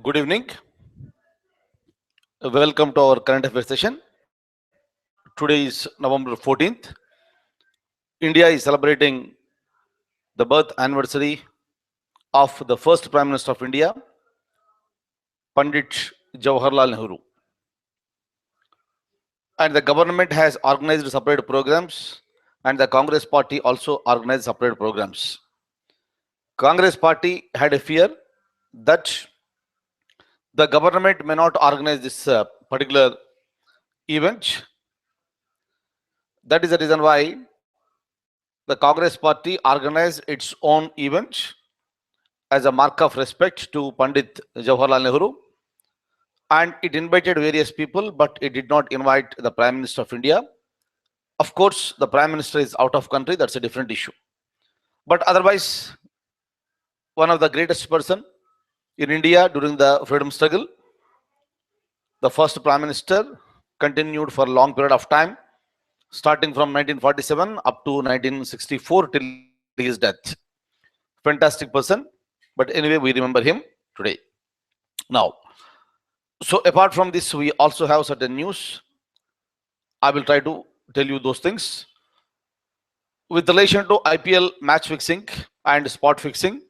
Good evening. Welcome to our current affairs session. Today is November 14th. India is celebrating the birth anniversary of the first Prime Minister of India, Pandit Jawaharlal Nehru. And the government has organized separate programs, and the Congress party also organized separate programs. Congress party had a fear that the government may not organize this particular event. That is the reason why the Congress party organized its own event as a mark of respect to Pandit Jawaharlal Nehru, and it invited various people, but it did not invite the Prime Minister of India. Of course, the Prime Minister is out of country, that's a different issue. But otherwise, one of the greatest person in India during the freedom struggle, the first Prime Minister, continued for a long period of time, starting from 1947 up to 1964 till his death. Fantastic person, but anyway, we remember him today. Now, so apart from this, we also have certain news. I will try to tell you those things. With relation to IPL match fixing and spot fixing,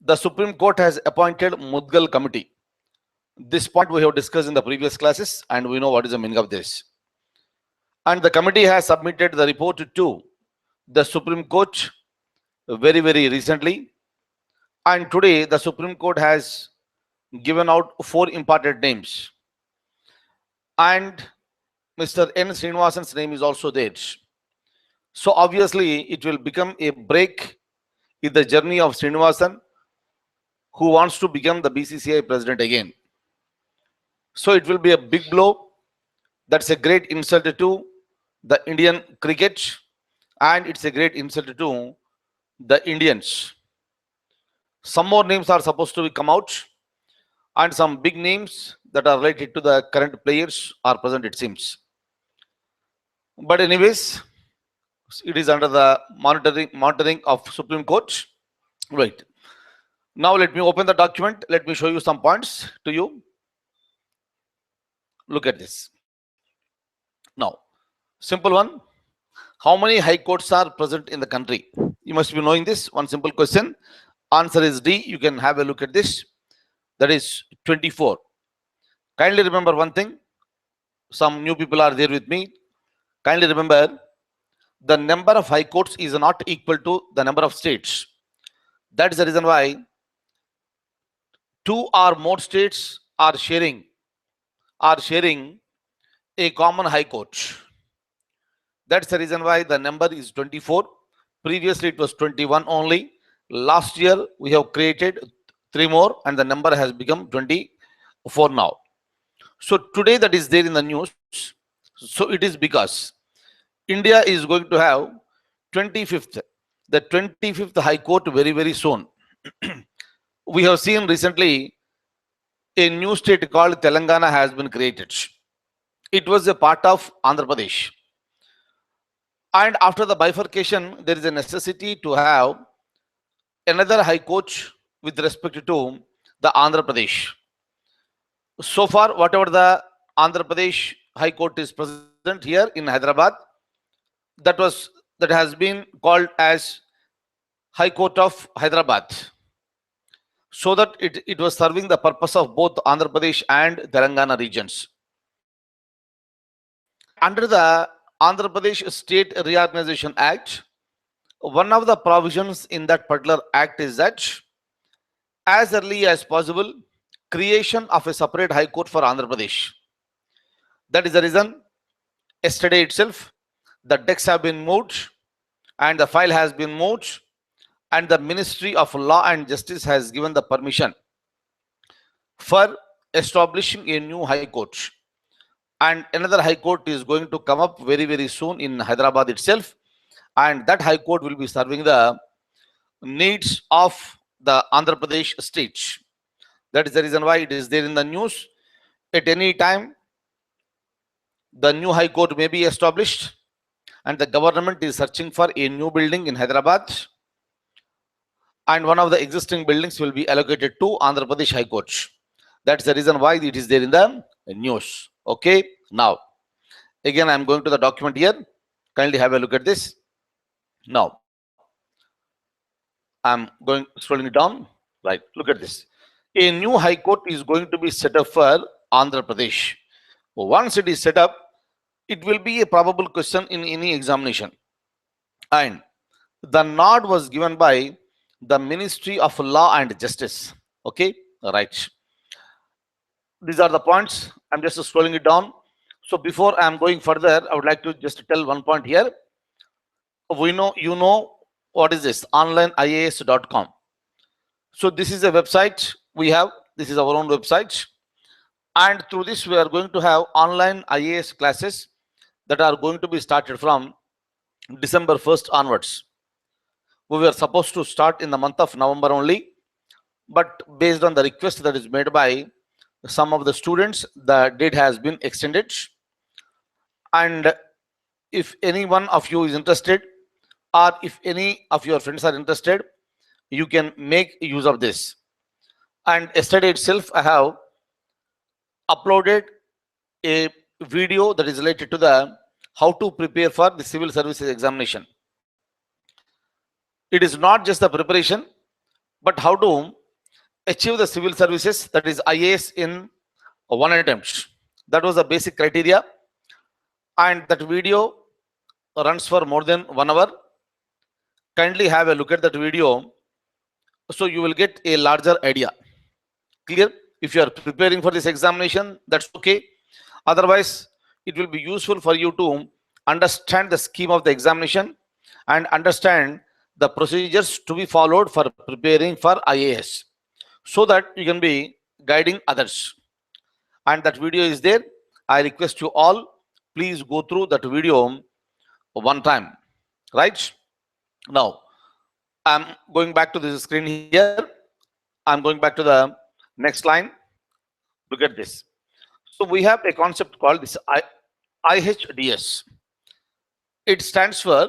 the Supreme Court has appointed Mudgal Committee. This point we have discussed in the previous classes, and we know what is the meaning of this. And the committee has submitted the report to the Supreme Court very recently. And today, the Supreme Court has given out 4 important names. And Mr. N. Srinivasan's name is also there. So obviously, it will become a break in the journey of Srinivasan, who wants to become the BCCI president again. So it will be a big blow. That's a great insult to the Indian cricket, and it's a great insult to the Indians. Some more names are supposed to come out, and some big names that are related to the current players are present, it seems. But anyways, it is under the monitoring of Supreme Court. Right. Now let me open the document. Let me show you some points to you. Look at this. Now, simple one. How many high courts are present in the country? You must be knowing this. One simple question. Answer is D. You can have a look at this. That is 24. Kindly remember one thing. Some new people are there with me. Kindly remember, the number of high courts is not equal to the number of states. That is the reason why 2 or more states are sharing a common high court. That's the reason why the number is 24. Previously, it was 21 only. Last year, we have created 3 more, and the number has become 24 now. So today, that is there in the news. So it is because India is going to have 25th, the 25th High Court very soon. We have seen recently a new state called Telangana has been created. It was a part of Andhra Pradesh. And after the bifurcation, there is a necessity to have another high court with respect to the Andhra Pradesh. So far, whatever the Andhra Pradesh High Court is present here in Hyderabad, that has been called as High Court of Hyderabad, so that it was serving the purpose of both Andhra Pradesh and Telangana regions. Under the Andhra Pradesh State Reorganization Act, one of the provisions in that particular act is that as early as possible, creation of a separate high court for Andhra Pradesh. That is the reason yesterday itself the decks have been moved and the file has been moved, and the Ministry of Law and Justice has given the permission for establishing a new high court. And another high court is going to come up very soon in Hyderabad itself, and that high court will be serving the needs of the Andhra Pradesh state. That is the reason why it is there in the news. At any time, the new high court may be established, and the government is searching for a new building in Hyderabad, and one of the existing buildings will be allocated to Andhra Pradesh High Court. That's the reason why it is there in the news. Okay. Now, again, I'm going to the document here. Kindly have a look at this. Now, I'm going scrolling it down. Right. Look at this. A new high court is going to be set up for Andhra Pradesh. Once it is set up, it will be a probable question in any examination. And the nod was given by the Ministry of Law and Justice. Okay. Right. These are the points. I'm just scrolling it down. So before I'm going further, I would like to just tell one point here. You know what is this? Onlineias.com. So this is a website we have. This is our own website. And through this, we are going to have online IAS classes that are going to be started from December 1st onwards. We were supposed to start in the month of November only, but based on the request that is made by some of the students, the date has been extended. And if any one of you is interested, or if any of your friends are interested, you can make use of this. And yesterday itself, I have uploaded a video that is related to the how to prepare for the civil services examination. It is not just the preparation, but how to achieve the civil services, that is IAS, in one attempt. That was the basic criteria. And that video runs for more than 1 hour. Kindly have a look at that video so you will get a larger idea. Clear? If you are preparing for this examination, that's okay. Otherwise, it will be useful for you to understand the scheme of the examination and understand the procedures to be followed for preparing for IAS, so that you can be guiding others. And that video is there. I request you all, please go through that video one time. Right? Now, I'm going back to this screen here. I'm going back to the next line. Look at this. So we have a concept called this IHDS. It stands for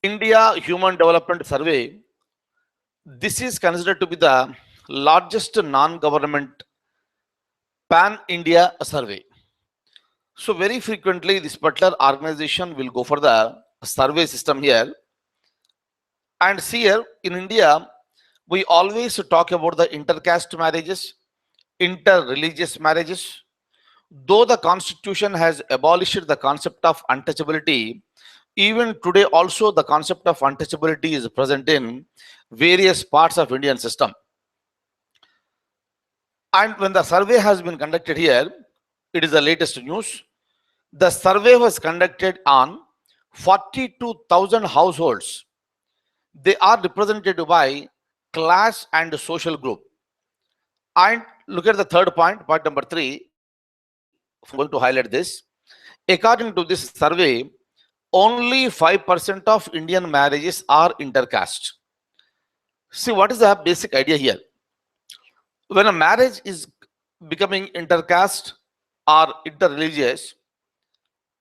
India Human Development Survey. This is considered to be the largest non-government pan-India survey. So very frequently, this particular organization will go for the survey system here. And see here, in India, we always talk about the intercaste marriages, inter-religious marriages. Though the constitution has abolished the concept of untouchability, even today also the concept of untouchability is present in various parts of Indian system. And when the survey has been conducted here, it is the latest news. The survey was conducted on 42,000 households. They are represented by class and social group. And look at the third point, point number 3. I'm going to highlight this. According to this survey, only 5% of Indian marriages are intercaste. See, what is the basic idea here? When a marriage is becoming intercaste or interreligious,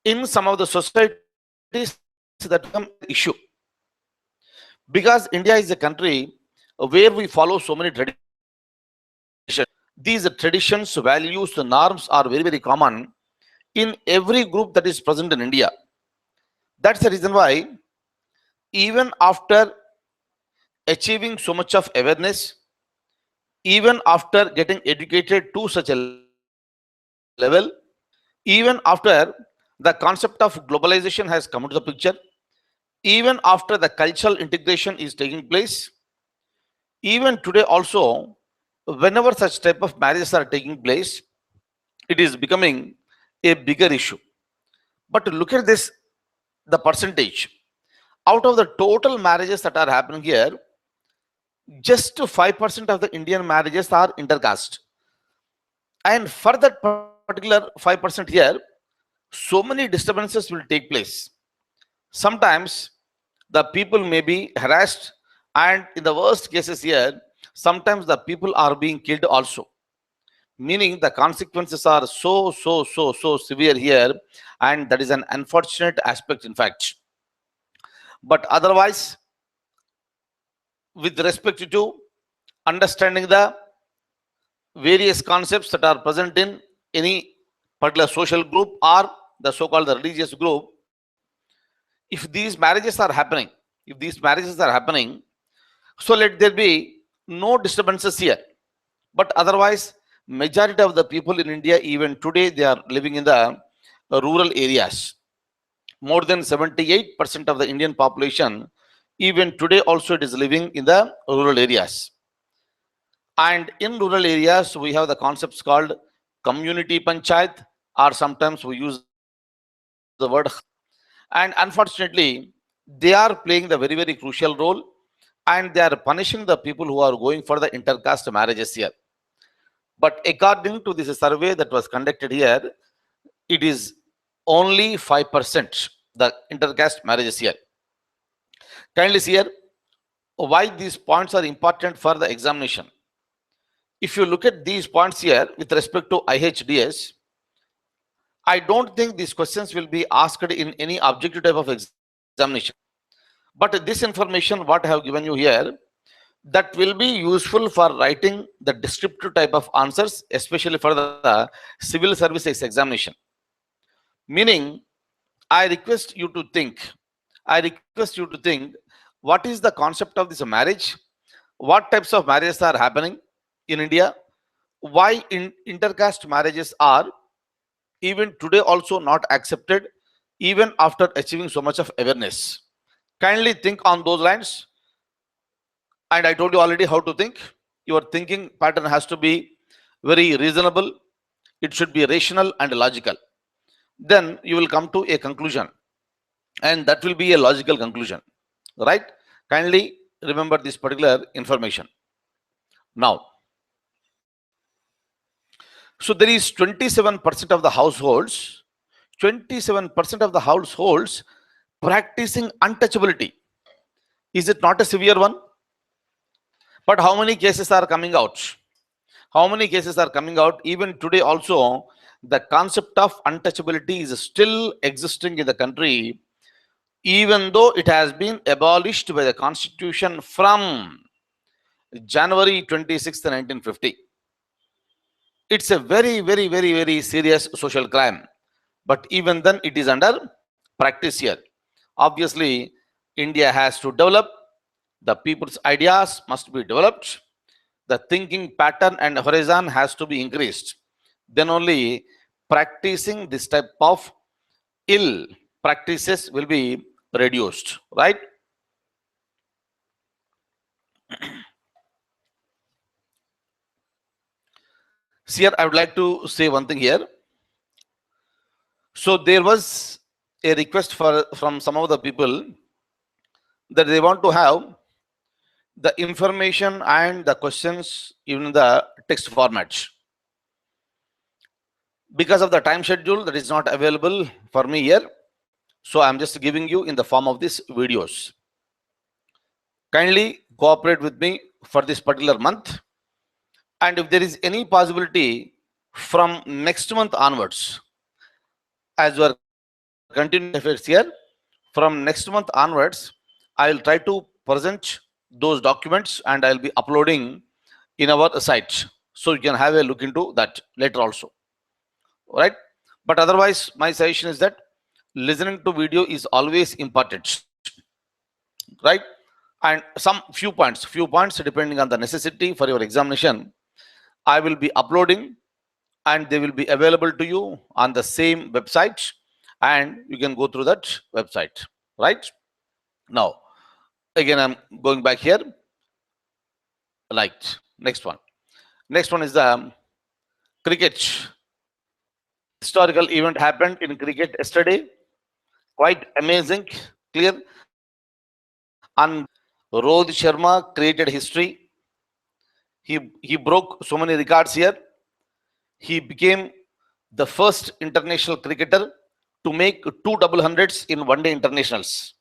in some of the societies that become an issue. Because India is a country where we follow so many traditions. These traditions, values, the norms are very, very common in every group that is present in India. That's the reason why, even after achieving so much of awareness, even after getting educated to such a level, even after the concept of globalization has come into the picture, even after the cultural integration is taking place, even today also, whenever such type of marriages are taking place, it is becoming a bigger issue. But look at this, the percentage. Out of the total marriages that are happening here, just 5% of the Indian marriages are intercaste. And for that particular 5% here, so many disturbances will take place. Sometimes the people may be harassed, and in the worst cases here, sometimes the people are being killed also. Meaning the consequences are so severe here, and that is an unfortunate aspect, in fact. But otherwise, with respect to understanding the various concepts that are present in any particular social group or the so-called the religious group. If these marriages are happening, so let there be no disturbances here. But otherwise, majority of the people in India, even today, they are living in the rural areas. More than 78% of the Indian population, even today also it is living in the rural areas. And in rural areas, we have the concepts called community panchayat, or sometimes we use the word. And unfortunately, they are playing the very, very crucial role, and they are punishing the people who are going for the intercaste marriages here. But according to this survey that was conducted here, it is only 5% the intercaste marriages here. Kindly see here why these points are important for the examination. If you look at these points here with respect to IHDS, I don't think these questions will be asked in any objective type of examination. But this information, what I have given you here, that will be useful for writing the descriptive type of answers, especially for the civil services examination. Meaning, I request you to think, what is the concept of this marriage? What types of marriages are happening in India? Why intercaste marriages are even today also not accepted, even after achieving so much of awareness? Kindly think on those lines. And I told you already how to think. Your thinking pattern has to be very reasonable. It should be rational and logical. Then you will come to a conclusion, and that will be a logical conclusion, right? Kindly remember this particular information. Now, so there is 27% of the households, 27% of the households practicing untouchability. Is it not a severe one? But how many cases are coming out? How many cases are coming out? Even today also, the concept of untouchability is still existing in the country, even though it has been abolished by the Constitution from January 26th, 1950. It's a very, very, very, very serious social crime. But even then, it is under practice here. Obviously, India has to develop, the people's ideas must be developed, the thinking pattern and horizon has to be increased. Then only practicing this type of ill practices will be reduced, right? See here, I would like to say one thing here. So there was a request from some of the people that they want to have the information and the questions in the text format. Because of the time schedule that is not available for me here, so I'm just giving you in the form of these videos. Kindly cooperate with me for this particular month, and if there is any possibility from next month onwards, as we are continuing efforts here, from next month onwards, I'll try to present those documents and I'll be uploading in our site, so you can have a look into that later also. All right? But otherwise, my suggestion is that listening to video is always important, right? And some few points depending on the necessity for your examination, I will be uploading, and they will be available to you on the same website, and you can go through that website, right? Now, again, I'm going back here. Like next one is the cricket. Historical event happened in cricket yesterday, quite amazing, clear. And Rohit Sharma created history. He broke so many records here. He became the first international cricketer to make 2 double hundreds in one-day internationals.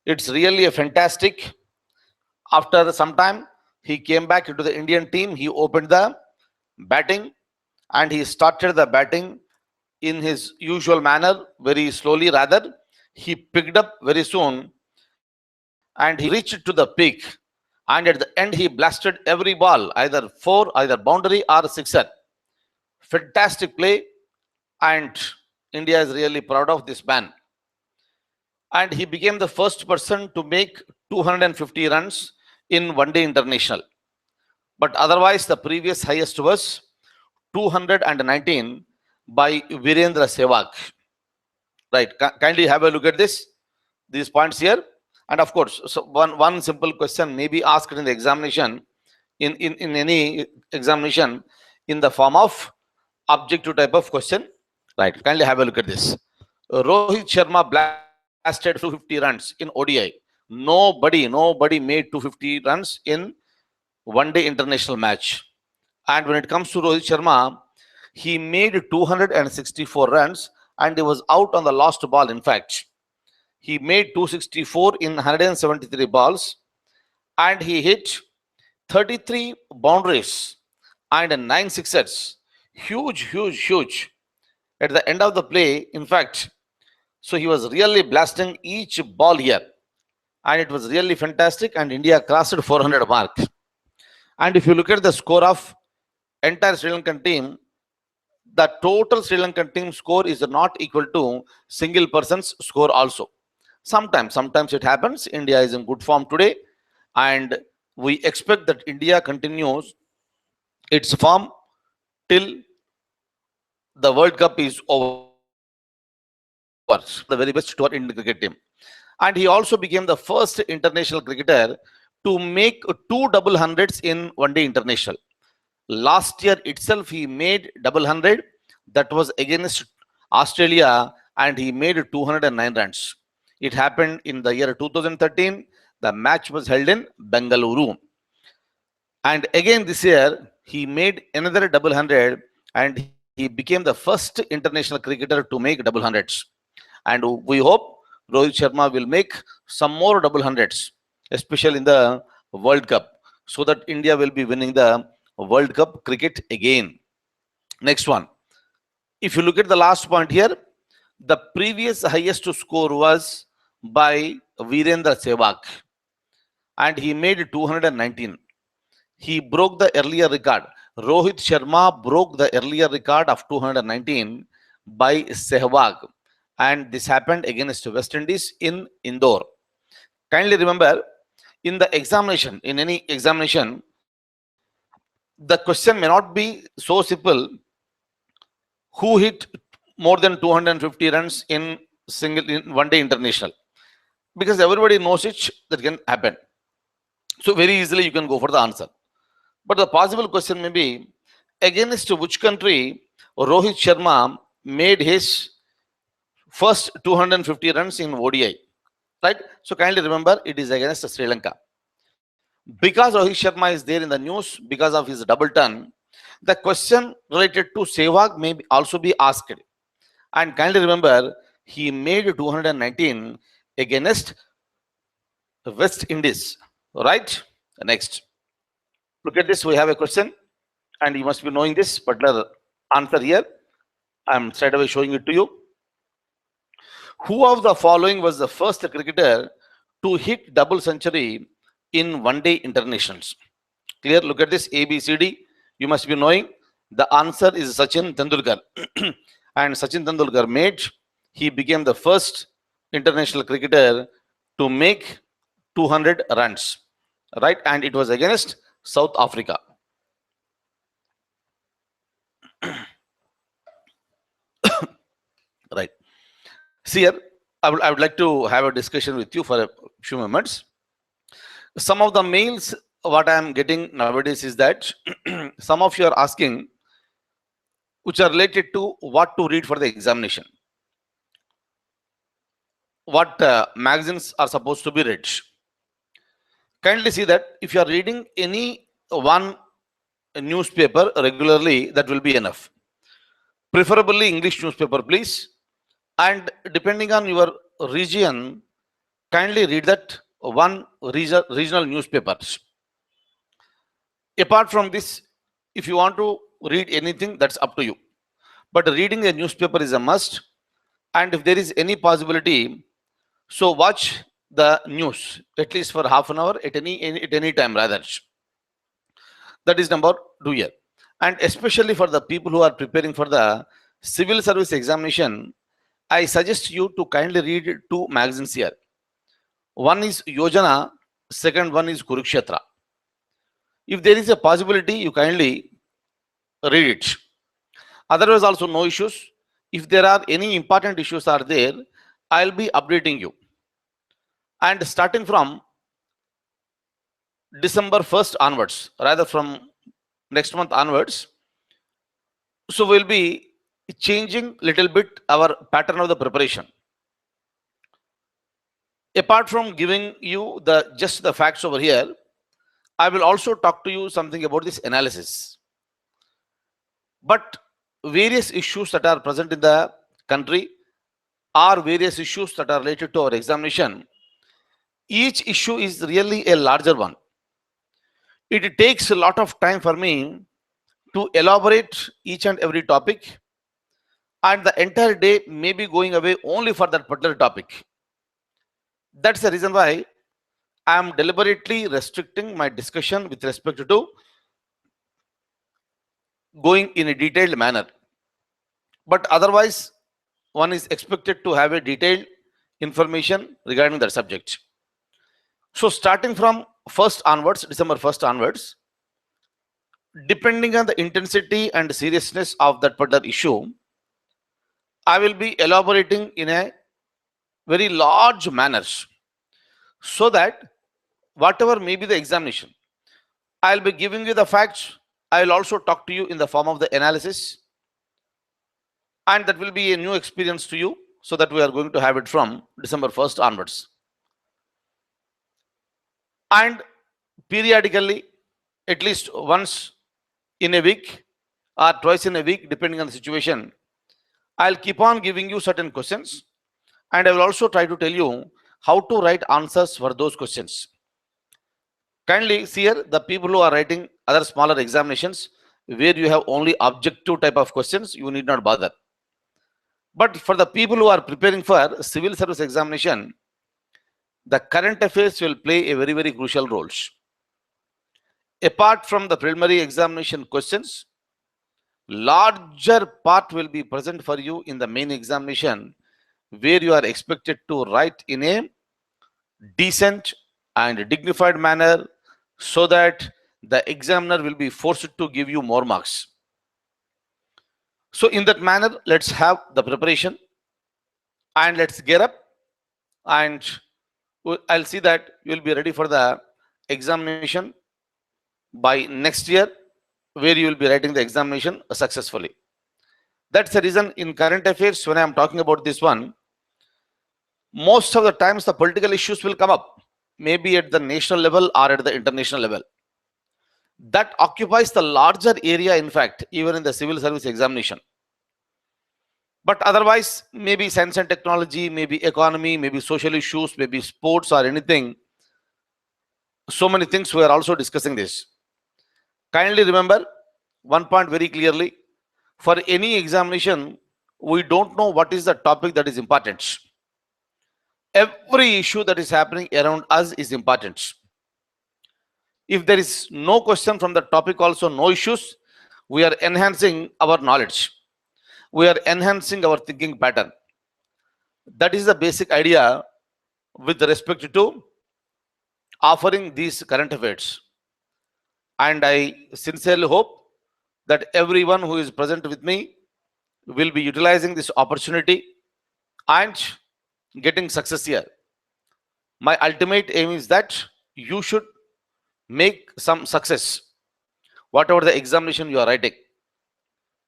It's really a fantastic. After some time, he came back into the Indian team. He opened the batting, and he started the batting in his usual manner, very slowly rather. He picked up very soon, and he reached to the peak. and at the end he blasted every ball, either four, either boundary or sixer. Fantastic play, and India is really proud of this man. And he became the first person to make 250 runs in one day international. But otherwise, the previous highest was 219 by Virendra Sehwag. Right, kindly have a look at these points here. And of course, so one simple question may be asked in the examination, in any examination, in the form of objective type of question. Right, kindly have a look at this. Rohit Sharma blasted 250 runs in ODI. Nobody made 250 runs in one day international match. And when it comes to Rohit Sharma, he made 264 runs and he was out on the last ball. In fact, he made 264 in 173 balls, and he hit 33 boundaries and 9 sixes. Huge. At the end of the play, in fact, so he was really blasting each ball here, and it was really fantastic. And India crossed 400 mark. And if you look at the score of entire Sri Lankan team, the total Sri Lankan team score is not equal to single person's score also. Sometimes it happens. India is in good form today, and we expect that India continues its form till the World Cup is over. The very best to our Indian cricket team. And he also became the first international cricketer to make 2 double hundreds in one day international. Last year itself, he made double hundred. That was against Australia, and he made 209 runs. It happened in the year 2013. The match was held in Bengaluru. And again this year, he made another double hundred, and he became the first international cricketer to make double hundreds. And we hope Rohit Sharma will make some more double hundreds, especially in the World Cup, so that India will be winning the World Cup cricket again. Next one. If you look at the last point here, the previous highest score was by Virendra Sehwag, and he made 219. He broke the earlier record. Rohit Sharma broke the earlier record of 219 by Sehwag, and this happened against West Indies in Indore. Kindly remember, in the examination, in any examination, the question may not be so simple: who hit more than 250 runs in one day international, because everybody knows it, that can happen. So very easily you can go for the answer. But the possible question may be, against which country Rohit Sharma made his first 250 runs in ODI, right? So kindly remember, it is against Sri Lanka. Because Rohit Sharma is there in the news because of his double turn, the question related to Sehwag may also be asked. And kindly remember, he made 219 against West Indies, right? Next, look at this. We have a question, and you must be knowing this particular answer here. I'm straight away showing it to you. Who of the following was the first cricketer to hit double century in one day internationals? Clear? Look at this, A, B, C, D. You must be knowing. The answer is Sachin Tendulkar. And Sachin Tendulkar he became the first international cricketer to make 200 runs, right? And it was against South Africa. Right. See here, I would like to have a discussion with you for a few moments. Some of the mails what I am getting nowadays is that some of you are asking, which are related to what to read for the examination, what magazines are supposed to be read. Kindly see that if you are reading any one newspaper regularly, that will be enough. Preferably English newspaper, please. And depending on your region, kindly read that one regional newspapers. Apart from this, if you want to read anything, that's up to you. But reading a newspaper is a must. And if there is any possibility, so watch the news, at least for half an hour at any time rather. That is number 2 here. And especially for the people who are preparing for the civil service examination, I suggest you to kindly read 2 magazines here. One is Yojana, second one is Kurukshetra. If there is a possibility, you kindly read it. Otherwise, also no issues. If there are any important issues are there, I'll be updating you. And starting from December 1st onwards, rather from next month onwards, so we'll be changing little bit our pattern of the preparation. Apart from giving you just the facts over here, I will also talk to you something about this analysis. But various issues that are present in the country are various issues that are related to our examination. Each issue is really a larger one. It takes a lot of time for me to elaborate each and every topic, and the entire day may be going away only for that particular topic. That's the reason why I am deliberately restricting my discussion with respect to going in a detailed manner. But otherwise, one is expected to have a detailed information regarding that subject. So starting from December 1st onwards, depending on the intensity and seriousness of that particular issue, I will be elaborating in a very large manner, so that whatever may be the examination, I'll be giving you the facts. I will also talk to you in the form of the analysis, and that will be a new experience to you, so that we are going to have it from December 1st onwards. And periodically, at least once in a week or twice in a week, depending on the situation, I'll keep on giving you certain questions, and I will also try to tell you how to write answers for those questions. Kindly see here, the people who are writing other smaller examinations where you have only objective type of questions, you need not bother. But for the people who are preparing for civil service examination, the current affairs will play a very, very crucial role. Apart from the preliminary examination questions, larger part will be present for you in the main examination, where you are expected to write in a decent and dignified manner, so that the examiner will be forced to give you more marks. So in that manner, let's have the preparation, and let's get up, and I'll see that you will be ready for the examination by next year, where you will be writing the examination successfully. That's the reason in current affairs, when I am talking about this one, most of the times the political issues will come up, maybe at the national level or at the international level. That occupies the larger area, in fact, even in the civil service examination. But otherwise, maybe science and technology, maybe economy, maybe social issues, maybe sports or anything. So many things we are also discussing this. Kindly remember one point very clearly. For any examination, we don't know what is the topic that is important. Every issue that is happening around us is important. If there is no question from the topic, also no issues, we are enhancing our knowledge. We are enhancing our thinking pattern. That is the basic idea with respect to offering these current affairs. And I sincerely hope that everyone who is present with me will be utilizing this opportunity and getting success here. My ultimate aim is that you should make some success, whatever the examination you are writing.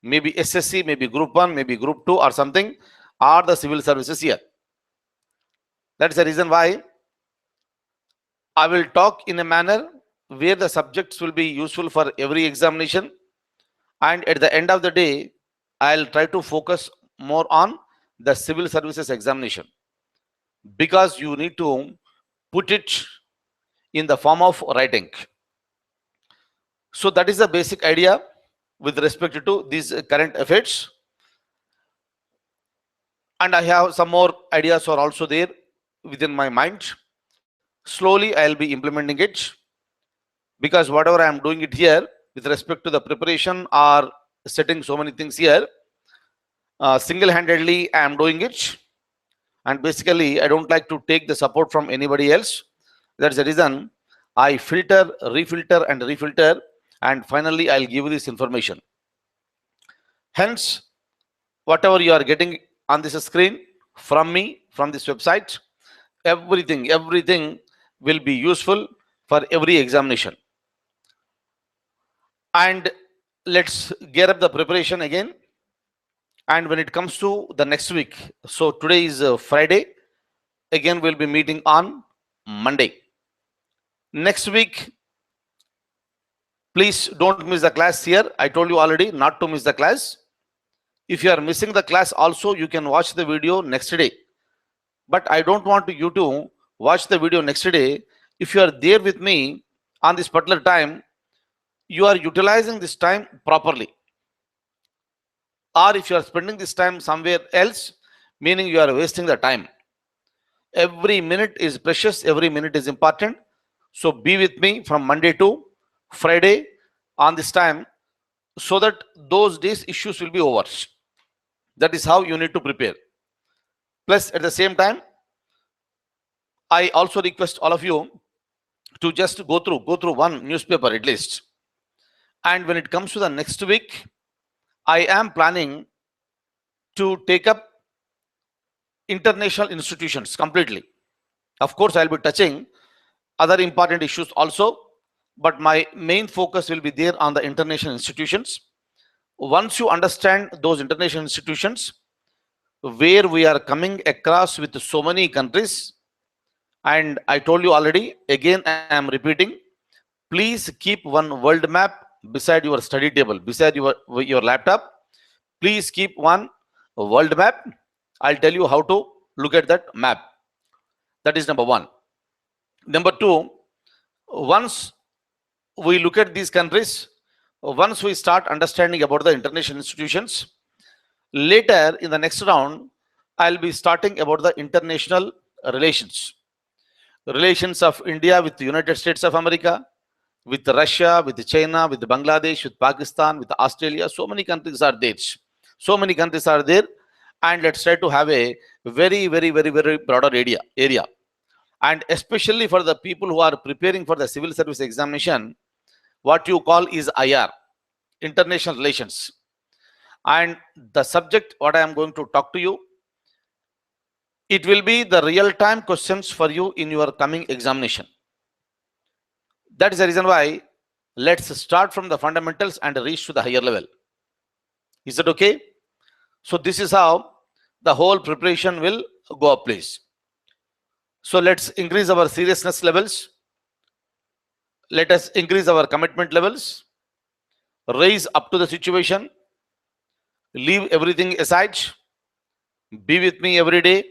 Maybe SSC, maybe Group 1, maybe Group 2 or something, or the civil services here. That's the reason why I will talk in a manner where the subjects will be useful for every examination. And at the end of the day, I'll try to focus more on the civil services examination, because you need to put it in the form of writing. So that is the basic idea with respect to these current affairs. And I have some more ideas are also there within my mind. Slowly I'll be implementing it, because whatever I am doing it here with respect to the preparation or setting so many things here, single-handedly I am doing it, and basically I don't like to take the support from anybody else. That's the reason I filter, refilter and refilter, and finally I'll give you this information. Hence, whatever you are getting on this screen from me, from this website, everything will be useful for every examination. And let's gear up the preparation again. And when it comes to the next week, so today is Friday, again we'll be meeting on Monday. Next week, please don't miss the class here. I told you already not to miss the class. If you are missing the class also, you can watch the video next day. But I don't want you to watch the video next day. If you are there with me on this particular time, you are utilizing this time properly. Or if you are spending this time somewhere else, meaning you are wasting the time. Every minute is precious, every minute is important. So be with me from Monday to Friday on this time, so that those days issues will be over. That is how you need to prepare. Plus, at the same time, I also request all of you to just go through one newspaper at least. And when it comes to the next week, I am planning to take up international institutions completely. Of course, I'll be touching other important issues also, but my main focus will be there on the international institutions. Once you understand those international institutions, where we are coming across with so many countries, and I told you already, again I am repeating, please keep one world map beside your study table, beside your laptop. Please keep one world map. I'll tell you how to look at that map. That is number one. Number two, once we look at these countries, once we start understanding about the international institutions, later in the next round, I'll be starting about the international relations. Relations of India with the United States of America, with Russia, with China, with Bangladesh, with Pakistan, with Australia. So many countries are there. So many countries are there. And let's try to have a very broader area. And especially for the people who are preparing for the civil service examination, what you call is IR, international relations. And the subject what I am going to talk to you, it will be the real-time questions for you in your coming examination. That is the reason why let's start from the fundamentals and reach to the higher level. Is that okay? So this is how the whole preparation will go up, please. So let's increase our seriousness levels. Let us increase our commitment levels. Raise up to the situation. Leave everything aside. Be with me every day.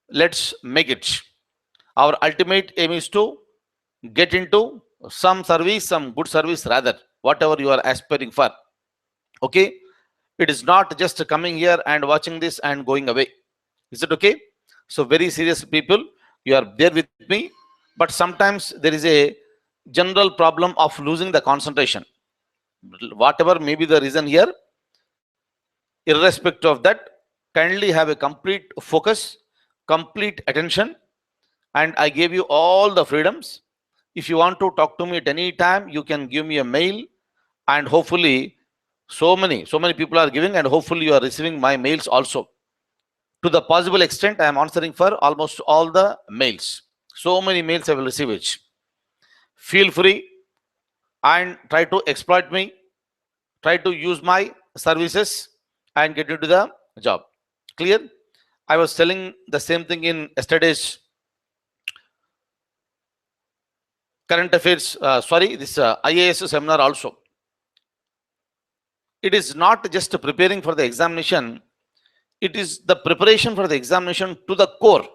Let's make it. Our ultimate aim is to get into some service, some good service rather, whatever you are aspiring for. Okay? It is not just coming here and watching this and going away. Is it okay? So very serious people, you are there with me, but sometimes there is a general problem of losing the concentration. Whatever may be the reason here, irrespective of that, kindly have a complete focus, complete attention, and I gave you all the freedoms. If you want to talk to me at any time, you can give me a mail, and hopefully so many people are giving, and hopefully you are receiving my mails also. To the possible extent, I am answering for almost all the mails. So many mails I will receive it. Feel free and try to exploit me, try to use my services and get into the job. Clear? I was telling the same thing in yesterday's current affairs, this IAS seminar also. It is not just preparing for the examination, it is the preparation for the examination to the core.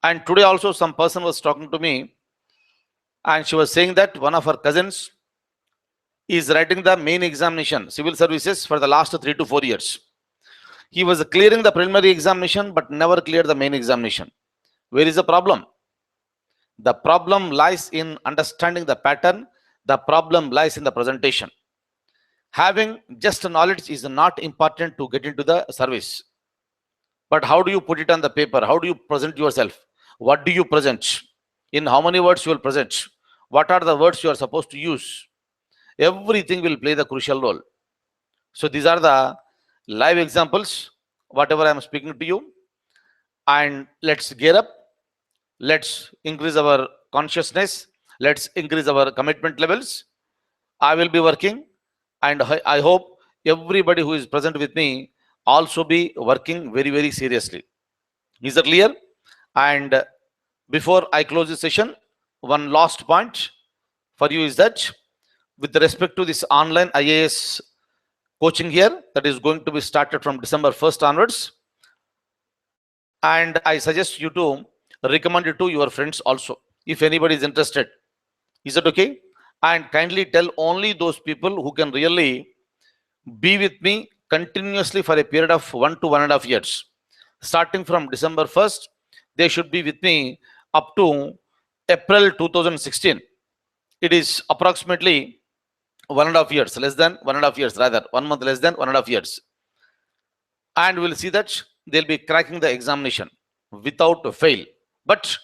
And today also some person was talking to me and she was saying that one of her cousins is writing the main examination, civil services, for the last 3 to 4 years. He was clearing the preliminary examination but never cleared the main examination. Where is the problem? The problem lies in understanding the pattern. The problem lies in the presentation. Having just knowledge is not important to get into the service. But how do you put it on the paper? How do you present yourself? What do you present? In how many words you will present? What are the words you are supposed to use? Everything will play the crucial role. So these are the live examples, whatever I am speaking to you. And let's gear up. Let's increase our consciousness. Let's increase our commitment levels. I will be working, and I hope everybody who is present with me also be working very, very seriously. Is that clear? And before I close this session, one last point for you is that with respect to this online IAS coaching here, that is going to be started from December 1st onwards, and I suggest you to recommend it to your friends also, if anybody is interested. Is that okay? And kindly tell only those people who can really be with me continuously for a period of 1 to 1.5 years. Starting from December 1st, they should be with me up to April 2016. It is approximately 1.5 years, less than 1.5 years, rather 1 month less than 1.5 years. And we'll see that they'll be cracking the examination without fail. But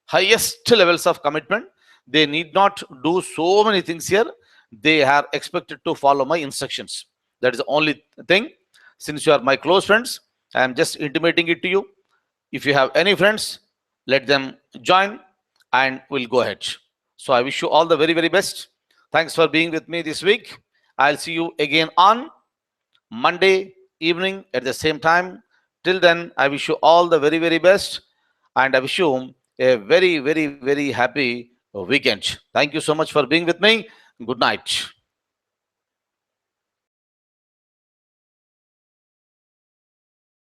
highest levels of commitment, they need not do so many things here. They are expected to follow my instructions. That is the only thing. Since you are my close friends, I am just intimating it to you. If you have any friends, let them join and we'll go ahead. So I wish you all the very, very best. Thanks for being with me this week. I'll see you again on Monday evening at the same time. Till then, I wish you all the very, very best. And I wish you a very, very, very happy weekend. Thank you so much for being with me. Good night.